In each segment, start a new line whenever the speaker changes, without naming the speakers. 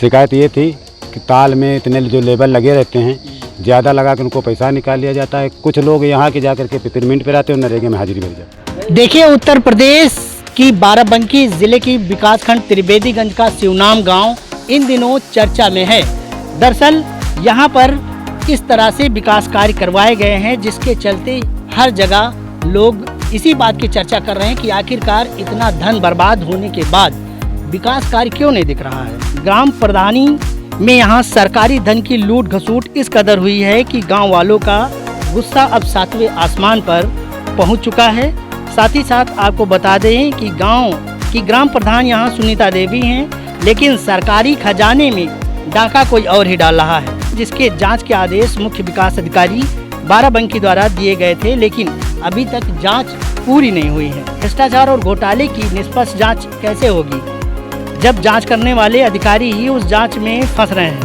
शिकायत ये थी कि ताल में इतने जो लेबर लगे रहते हैं, ज़्यादा लगा के उनको पैसा निकाल लिया जाता है। कुछ लोग यहाँ के जा करके पेपरमिंट पे रहते हैं और नरेगा में हाजिरी भर जाते हैं।
देखिए, उत्तर प्रदेश की बाराबंकी जिले की विकासखंड त्रिवेदीगंज का शिवनाम गांव इन दिनों चर्चा में है। दरअसल यहाँ पर इस तरह से विकास कार्य करवाए गए हैं, जिसके चलते हर जगह लोग इसी बात की चर्चा कर रहे हैं कि आखिरकार इतना धन बर्बाद होने के बाद विकास कार्य क्यों नहीं दिख रहा है। ग्राम प्रधानी में यहाँ सरकारी धन की लूट घसूट इस कदर हुई है कि गांव वालों का गुस्सा अब 7वें आसमान पर पहुंच चुका है। साथ ही साथ आपको बता दें कि गांव की ग्राम प्रधान यहाँ सुनीता देवी हैं, लेकिन सरकारी खजाने में डाका कोई और ही डाल रहा है, जिसके जांच के आदेश मुख्य विकास अधिकारी बाराबंकी द्वारा दिए गए थे, लेकिन अभी तक जांच पूरी नहीं हुई है। भ्रष्टाचार और घोटाले की निष्पक्ष जांच कैसे होगी जब जांच करने वाले अधिकारी ही उस जांच में फंस रहे हैं।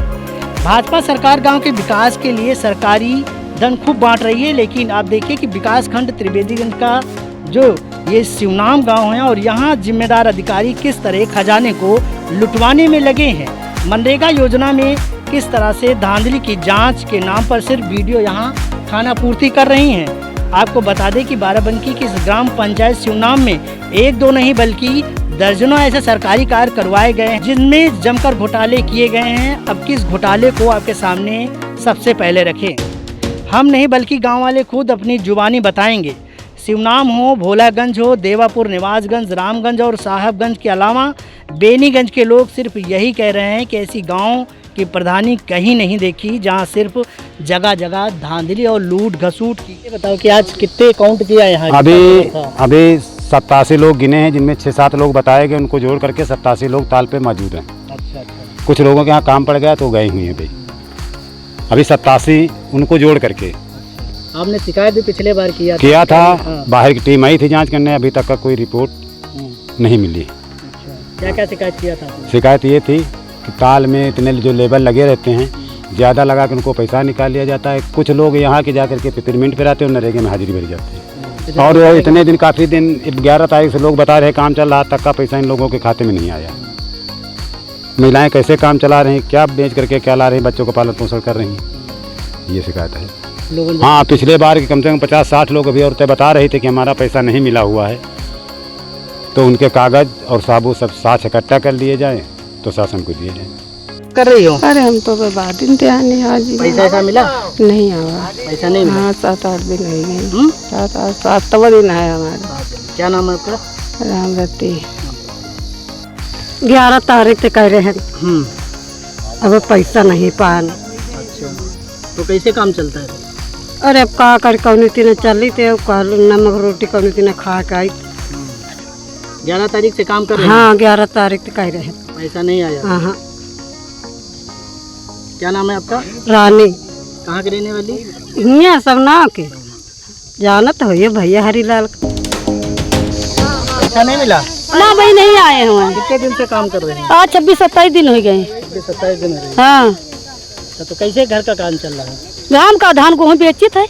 भाजपा सरकार गांव के विकास के लिए सरकारी धन खूब बांट रही है, लेकिन आप देखिए कि विकासखंड त्रिवेदीगंज का जो ये शिवनाम गांव है और यहाँ जिम्मेदार अधिकारी किस तरह खजाने को लुटवाने में लगे हैं। मनरेगा योजना में किस तरह से धांधली की जांच के नाम पर सिर्फ वीडियो यहाँ खाना पूर्ति कर रही हैं। आपको बता दें कि बाराबंकी की इस ग्राम पंचायत शिवनाम में एक दो नहीं बल्कि दर्जनों ऐसे सरकारी कार्य करवाए गए हैं, जिनमें जमकर घोटाले किए गए हैं। अब किस घोटाले को आपके सामने सबसे पहले रखें, हम नहीं बल्कि गाँव वाले खुद अपनी जुबानी बताएंगे। शिवनाम हो, भोलागंज हो, देवापुर, निवासगंज, रामगंज और साहबगंज के अलावा बेनीगंज के लोग सिर्फ यही कह रहे हैं कि ऐसी गांव की प्रधानी कहीं नहीं देखी जहां सिर्फ जगह जगह धांधली और लूट घसूट की। ये बताओ कि आज कितने काउंट किया यहाँ?
अभी 87 लोग गिने हैं, जिनमें 6-7 लोग बताए गए, उनको जोड़ करके 87 लोग ताल पे मौजूद हैं।
अच्छा।
कुछ लोगों के यहाँ काम पड़ गया तो गए हुए हैं भाई। अभी 87 उनको जोड़ करके।
आपने शिकायत भी पिछले बार
किया था। हाँ। बाहर की टीम आई थी जांच करने, अभी तक का कोई रिपोर्ट नहीं मिली।
अच्छा, क्या क्या शिकायत किया था?
शिकायत ये थी कि ताल में इतने जो लेबर लगे रहते हैं, ज़्यादा लगा के उनको पैसा निकाल लिया जाता है। कुछ लोग यहाँ के जा करके पेपरमिंट पे रहते हैं और नरेगा में हाजिरी भर जाते हैं। और इतने दिन, काफ़ी दिन, 11 तारीख से लोग बता रहे काम चल रहा, तक का पैसा इन लोगों के खाते में नहीं आया। महिलाएं कैसे काम चला रही हैं, क्या बेच करके क्या ला रही हैं, बच्चों का पालन पोषण कर रही हैं, ये शिकायत है। हाँ, पिछले बार के कम से कम 50-60 लोग अभी औरतें बता रही थी कि हमारा पैसा नहीं मिला हुआ है, तो उनके कागज़ और साबुत सब साथ इकट्ठा कर लिए जाएँ तो शासन को दिए जाएँ।
कर रही हो?
अरे हम तो बर्बाद इम्तिहान नहीं, आज
पैसा ऐसा मिला
नहीं आवा।
पैसा नहीं मिला?
हाँ, 7-8 दिन हो गए। 7-8 दिन है हमारा।
क्या नाम है आपका?
रामरती। 11 तारीख से कह रहे हैं अब पैसा नहीं पान।
अच्छा, तो कैसे काम चलता है?
अरे अब का कर कौन तीन चली थे, नमक रोटी कौन तीन खा के आई।
11 तारीख से काम कर रहे हैं?
हाँ, 11 तारीख से कह रहे हैं।
पैसा नहीं आया?
हाँ।
क्या नाम है आपका?
रानी।
कहाँ की रहने वाली?
यहाँ सब ना के जानत हो ये भैया हरीलाल।
पैसा नहीं मिला
ना भाई, नहीं आए हुए।
कितने दिन से काम कर रहे हैं?
आज 26-27 दिन हो गए।
27 दिन हो गए।
हाँ।
तो कैसे घर का काम चल रहा है?
धान का धान गेहूँ बेची थे,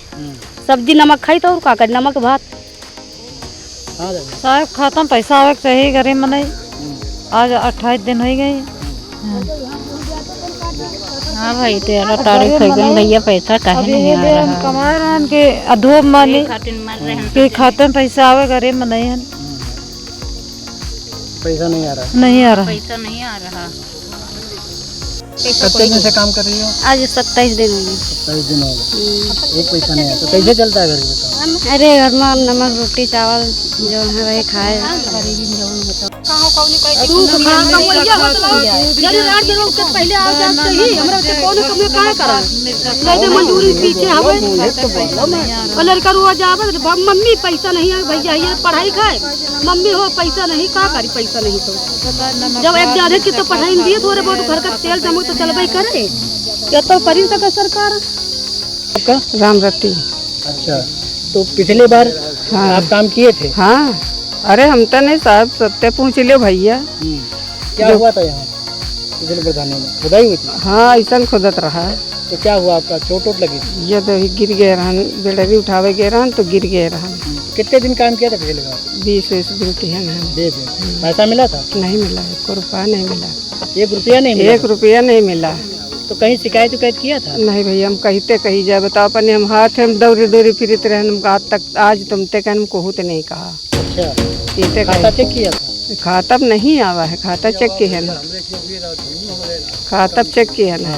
सब्जी नमक खाई तो का कर नमक भात।
साहब खत्म, पैसा आवे सही करे मने आज 28 दिन हो गए। हाँ भाई, 13 तारीख हो गई भैया, पैसा काहे नहीं आ रहा? कमा रहे हैं के अधो माली के खाते में पैसा आवे करे मने
पैसा नहीं आ रहा?
नहीं आ रहा,
पैसा नहीं आ रहा।
कितने दिन से काम कर रही हो?
आज 27 दिन हो गए।
27 दिन हो गए, एक पैसा नहीं आया। तो कैसे चलता है घर में?
अरे घर में नमक रोटी चावल जो है वही खाए। मम्मी पैसा नहीं है भैया, ये पढ़ाई खाए मम्मी हो पैसा नहीं का करी, पैसा नहीं तो जब एक जाने की तो पढ़ाई दिए थोड़े बहुत घर का तेल नमक तो चलबे करे, या तो करी सके सरकार। रामरती।
अच्छा, तो पिछले बार
हाँ।
आप काम किए थे?
हाँ। अरे हम तो नहीं साहब, सत्य पूछ लियो भैया।
क्या हुआ था यहाँ पिछले प्रधानी में? खुदाई हुई थी?
हाँ, ऐसा खुदत रहा।
तो क्या हुआ आपका, चोट वोट लगी थी?
ये तो गिर गए रहन, बेड़री उठावे गए रहन तो गिर गए रहन।
कितने दिन काम किया था पिछले बार?
20 दिन की है ना।
पैसा मिला था?
नहीं मिला, 1 रुपया नहीं मिला।
1 रुपया नहीं मिला?
1 रुपया नहीं मिला।
तो कहीं शिकायत किया था?
नहीं भैया, हम कहते कही जाए, बताओ अपने हम हाथ हम दौड़ी फिरत रहन, आज तक आज तुमते कहन कहूत नहीं कहा।
अच्छा, खाता चेक किया था?
खाता नहीं आवा है, खाता चेक किया है ना, खाता चेक किया है ना,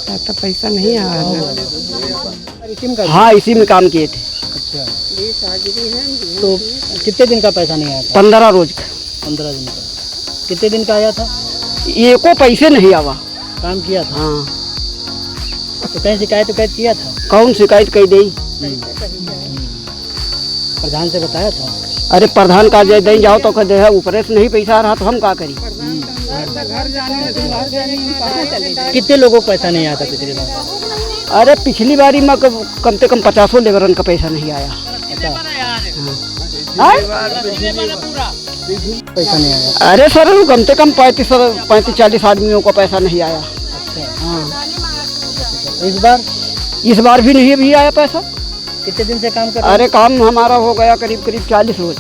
खाता पैसा नहीं आवा है।
हाँ, इसी में काम किए थे। अच्छा, तो कितने दिन का पैसा नहीं आया था?
15 रोज का।
15 दिन का। कितने दिन का आया था?
ये को पैसे नहीं आवा।
काम किया था?
हाँ।
तो कहीं शिकायत किया था?
कौन शिकायत कही दी?
प्रधान से बताया था?
अरे प्रधान का जे दे जाओ तो कह दे ऊपर से नहीं पैसा आ रहा तो हम का करी।
कितने लोगों को पैसा नहीं आया था पिछली बार?
अरे पिछली बारी में कम से कम 50 लेबरन का पैसा नहीं आया।
पैसा नहीं आया?
अरे सर कम से कम 35-40 आदमियों को पैसा नहीं आया।
अच्छा।
हाँ।
इस
बार भी नहीं आया पैसा।
कितने दिन से काम कर रहे हो?
अरे काम हमारा हो गया करीब 40 रोज।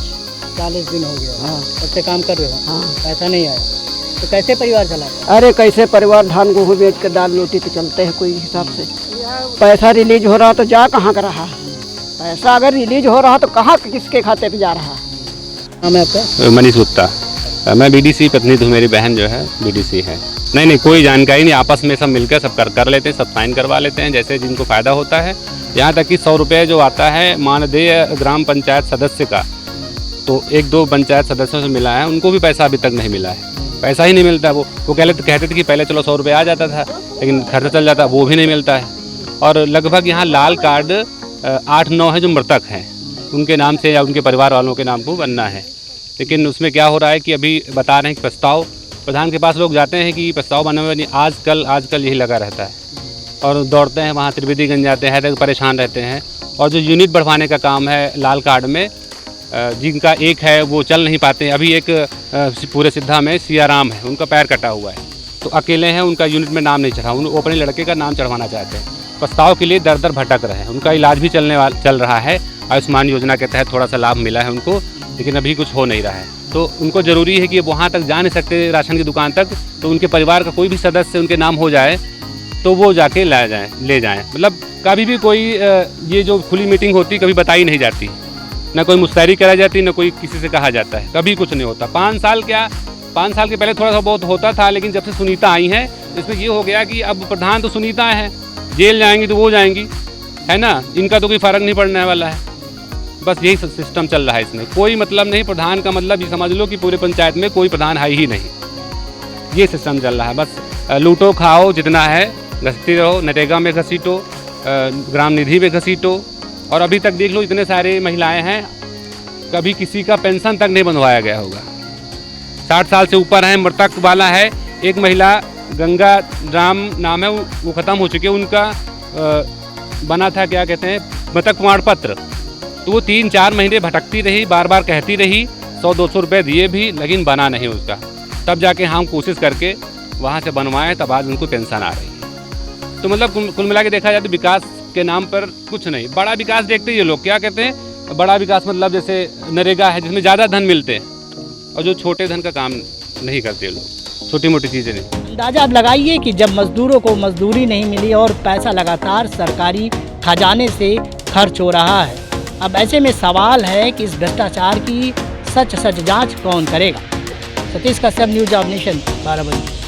40 दिन हो गया?
हाँ।
तब से काम कर रहे हो?
हाँ।
पैसा नहीं आया तो कैसे परिवार चला?
अरे कैसे परिवार, धान गेहूँ बेच कर दाल रोटी तो चलते हैं कोई हिसाब से। पैसा रिलीज हो रहा तो जा कहाँ का रहा, पैसा अगर रिलीज हो रहा तो कहाँ किसके खाते पे जा रहा।
नाम है आपका?
मनीष गुप्ता। मैं बीडीसी प्रतिनिधि हूँ, मेरी बहन जो है बीडीसी है। नहीं कोई जानकारी नहीं, आपस में सब मिलकर सब कर लेते हैं, सब साइन करवा लेते हैं जैसे जिनको फ़ायदा होता है। यहाँ तक कि 100 रुपये जो आता है मानदेय ग्राम पंचायत सदस्य का, तो 1-2 पंचायत सदस्यों से मिला है, उनको भी पैसा अभी तक नहीं मिला है। पैसा ही नहीं मिलता है। वो कहते थे कि पहले चलो 100 रुपये आ जाता था लेकिन खर्चा चल जाता, वो भी नहीं मिलता है। और लगभग यहाँ लाल कार्ड 8-9 है जो मृतक हैं, उनके नाम से या उनके परिवार वालों के नाम को बनना है। लेकिन उसमें क्या हो रहा है कि अभी बता रहे हैं कि प्रस्ताव प्रधान के पास लोग जाते हैं कि प्रस्ताव बने हुए नहीं, आजकल यही लगा रहता है और दौड़ते हैं वहाँ त्रिवेदीगंज जाते हैं तो परेशान रहते हैं। और जो यूनिट बढ़वाने का काम है लाल कार्ड में, जिनका एक है वो चल नहीं पाते। अभी एक पूरे सिद्धा में सियाराम है, उनका पैर कटा हुआ है तो अकेले हैं, उनका यूनिट में नाम नहीं चढ़ा, वो अपने लड़के का नाम चढ़वाना चाहते हैं। प्रस्ताव के लिए दर भटक रहे हैं, उनका इलाज भी चल रहा है, आयुष्मान योजना के तहत थोड़ा सा लाभ मिला है उनको, लेकिन अभी कुछ हो नहीं रहा है। तो उनको ज़रूरी है कि वहाँ तक जा नहीं सकते राशन की दुकान तक, तो उनके परिवार का कोई भी सदस्य उनके नाम हो जाए तो वो जाके ले जाएं। मतलब कभी भी कोई ये जो खुली मीटिंग होती कभी बताई नहीं जाती, ना कोई मुस्तैदी कराई जाती, ना कोई किसी से कहा जाता है, कभी कुछ नहीं होता। 5 साल के पहले थोड़ा सा बहुत होता था, लेकिन जब से सुनीता आई हैं इसमें ये हो गया कि अब प्रधान तो सुनीता है, जेल जाएंगी तो वो जाएंगी, है ना, इनका तो कोई फ़र्क नहीं पड़ने वाला है। बस यही सिस्टम चल रहा है, इसमें कोई मतलब नहीं। प्रधान का मतलब ये समझ लो कि पूरे पंचायत में कोई प्रधान है ही नहीं, ये सिस्टम चल रहा है। बस लूटो खाओ जितना है, घसीटते रहो, नरेगा में घसीटो, ग्राम निधि में घसीटो। और अभी तक देख लो इतने सारे महिलाएं हैं, कभी किसी का पेंशन तक नहीं बनवाया गया होगा। 60 साल से ऊपर है, मृतक वाला है। एक महिला गंगा राम नाम है, वो ख़त्म हो चुके, उनका बना था क्या कहते हैं मृतक प्रमाण पत्र, तो वो 3-4 महीने भटकती रही, बार बार कहती रही, 100-200 रुपये दिए भी, लेकिन बना नहीं उसका। तब जाके हम कोशिश करके वहाँ से बनवाएं, तब आज उनको पेंशन आ रही है। तो मतलब कुल मिला के देखा जाए तो विकास के नाम पर कुछ नहीं। बड़ा विकास देखते हैं ये लोग, क्या कहते हैं बड़ा विकास मतलब जैसे नरेगा है जिसमें ज़्यादा धन मिलते हैं, और जो छोटे धन का काम नहीं करते लोग, छोटी मोटी चीज़ें नहीं।
अंदाजा आप लगाइए कि जब मजदूरों को मजदूरी नहीं मिली और पैसा लगातार सरकारी खजाने से खर्च हो रहा है, अब ऐसे में सवाल है कि इस भ्रष्टाचार की सच जांच कौन करेगा। Satish Kashyap, news of nation, Barabanki.